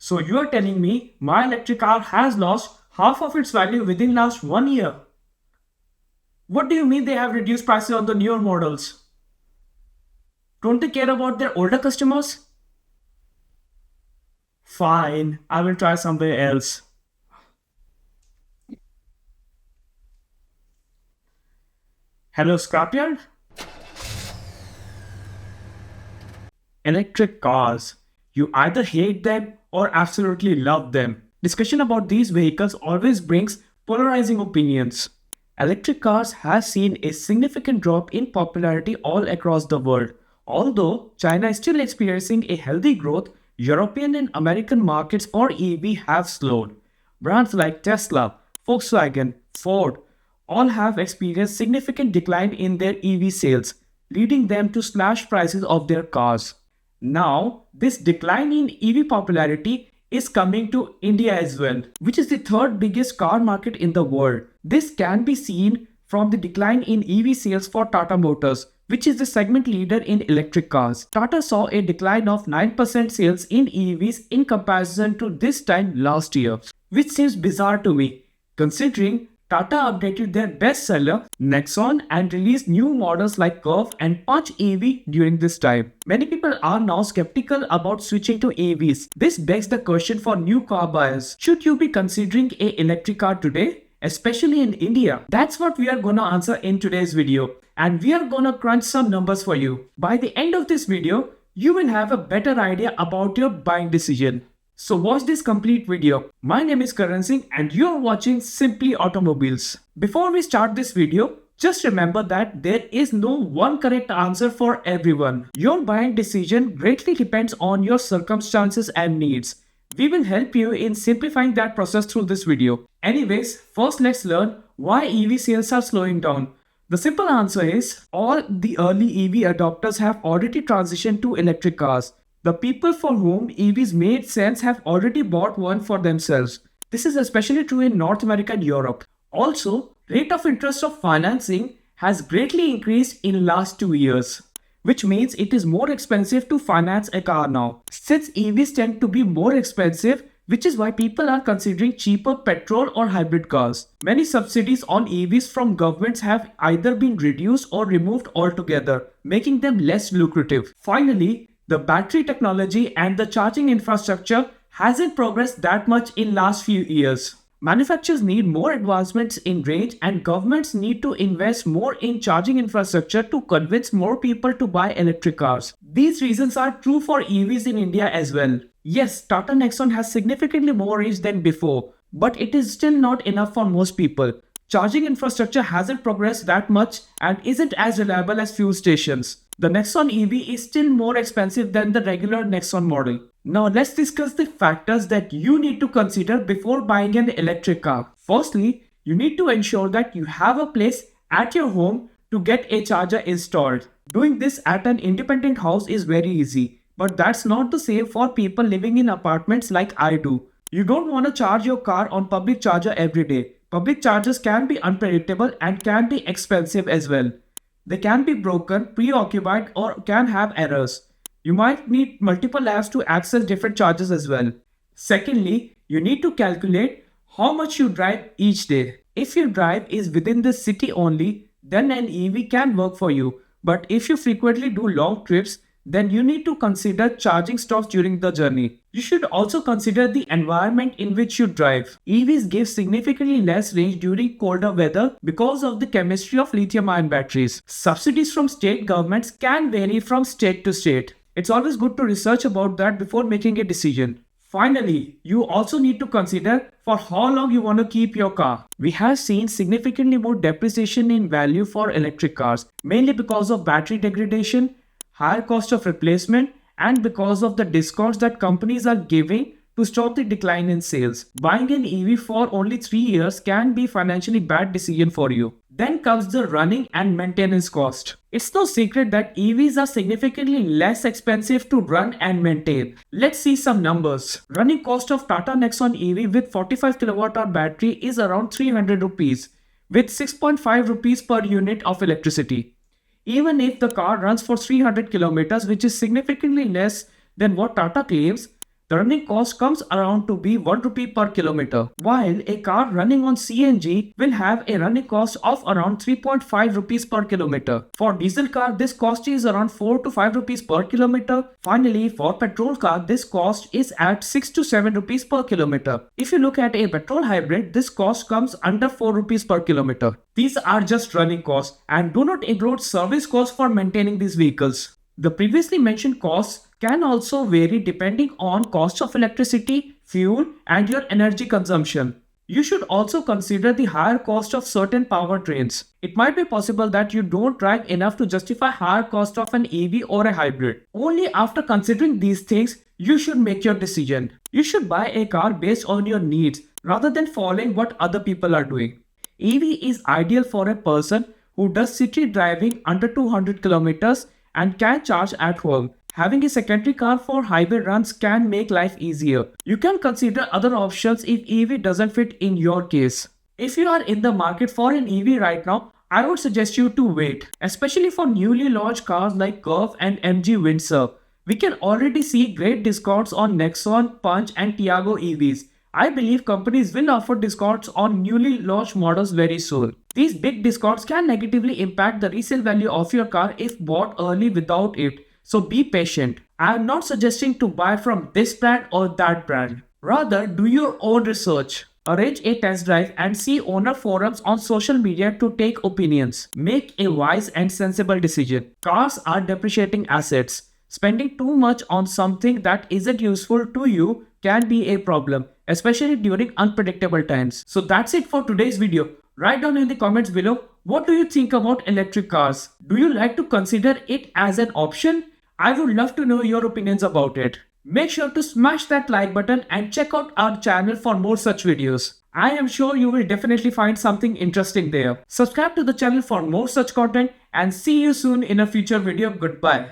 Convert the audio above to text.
So you are telling me my electric car has lost half of its value within last 1 year? What do you mean they have reduced prices on the newer models? Don't they care about their older customers? Fine, I will try somewhere else. Hello, Scrapyard? Electric cars. You either hate them or absolutely love them. Discussion about these vehicles always brings polarizing opinions. Electric cars have seen a significant drop in popularity all across the world. Although China is still experiencing a healthy growth, European and American markets for EV have slowed. Brands like Tesla, Volkswagen, Ford all have experienced significant decline in their EV sales, leading them to slash prices of their cars. Now, this decline in EV popularity is coming to India as well, which is the third biggest car market in the world. This can be seen from the decline in EV sales for Tata Motors, which is the segment leader in electric cars. Tata saw a decline of 9% sales in EVs in comparison to this time last year, which seems bizarre to me, considering Tata updated their bestseller Nexon and released new models like Curve and Punch EV during this time. Many people are now skeptical about switching to EVs. This begs the question for new car buyers. Should you be considering an electric car today? Especially in India? That's what we are gonna answer in today's video. And we are gonna crunch some numbers for you. By the end of this video, you will have a better idea about your buying decision. So watch this complete video. My name is Karan Singh and you are watching Simply Automobiles. Before we start this video, just remember that there is no one correct answer for everyone. Your buying decision greatly depends on your circumstances and needs. We will help you in simplifying that process through this video. Anyways, first let's learn why EV sales are slowing down. The simple answer is all the early EV adopters have already transitioned to electric cars. The people for whom EVs made sense have already bought one for themselves. This is especially true in North America and Europe. Also, rate of interest of financing has greatly increased in last 2 years, which means it is more expensive to finance a car now. Since EVs tend to be more expensive, which is why people are considering cheaper petrol or hybrid cars. Many subsidies on EVs from governments have either been reduced or removed altogether, making them less lucrative. Finally, the battery technology and the charging infrastructure hasn't progressed that much in last few years. Manufacturers need more advancements in range and governments need to invest more in charging infrastructure to convince more people to buy electric cars. These reasons are true for EVs in India as well. Yes, Tata Nexon has significantly more range than before, but it is still not enough for most people. Charging infrastructure hasn't progressed that much and isn't as reliable as fuel stations. The Nexon EV is still more expensive than the regular Nexon model. Now let's discuss the factors that you need to consider before buying an electric car. Firstly, you need to ensure that you have a place at your home to get a charger installed. Doing this at an independent house is very easy, but that's not the same for people living in apartments like I do. You don't want to charge your car on public charger every day. Public chargers can be unpredictable and can be expensive as well. They can be broken, preoccupied, or can have errors. You might need multiple apps to access different chargers as well. Secondly, you need to calculate how much you drive each day. If your drive is within the city only, then an EV can work for you. But if you frequently do long trips, then you need to consider charging stops during the journey. You should also consider the environment in which you drive. EVs give significantly less range during colder weather because of the chemistry of lithium-ion batteries. Subsidies from state governments can vary from state to state. It's always good to research about that before making a decision. Finally, you also need to consider for how long you want to keep your car. We have seen significantly more depreciation in value for electric cars, mainly because of battery degradation, higher cost of replacement, and because of the discounts that companies are giving to stop the decline in sales. Buying an EV for only 3 years can be a financially bad decision for you. Then comes the running and maintenance cost. It's no secret that EVs are significantly less expensive to run and maintain. Let's see some numbers. Running cost of Tata Nexon EV with 45 kWh battery is around 300 rupees with 6.5 rupees per unit of electricity. Even if the car runs for 300 kilometers, which is significantly less than what Tata claims, The running cost comes around to be 1 rupee per kilometer, while a car running on CNG will have a running cost of around 3.5 rupees per kilometer. For diesel car, this cost is around 4 to 5 rupees per kilometer. Finally, for petrol car, this cost is at 6 to 7 rupees per kilometer. If you look at a petrol hybrid, this cost comes under 4 rupees per kilometer. These are just running costs and do not include service costs for maintaining these vehicles. The previously mentioned costs can also vary depending on cost of electricity, fuel, and your energy consumption. You should also consider the higher cost of certain powertrains. It might be possible that you don't drive enough to justify higher cost of an EV or a hybrid. Only after considering these things, you should make your decision. You should buy a car based on your needs rather than following what other people are doing. EV is ideal for a person who does city driving under 200 kilometers and can charge at home. Having a secondary car for highway runs can make life easier. You can consider other options if EV doesn't fit in your case. If you are in the market for an EV right now, I would suggest you to wait, especially for newly launched cars like Curve and MG Windsor. We can already see great discounts on Nexon, Punch and Tiago EVs. I believe companies will offer discounts on newly launched models very soon. These big discounts can negatively impact the resale value of your car if bought early without it. So be patient. I am not suggesting to buy from this brand or that brand. Rather, do your own research. Arrange a test drive and see owner forums on social media to take opinions. Make a wise and sensible decision. Cars are depreciating assets. Spending too much on something that isn't useful to you can be a problem, especially during unpredictable times. So that's it for today's video. Write down in the comments below, what do you think about electric cars? Do you like to consider it as an option? I would love to know your opinions about it. Make sure to smash that like button and check out our channel for more such videos. I am sure you will definitely find something interesting there. Subscribe to the channel for more such content and see you soon in a future video. Goodbye.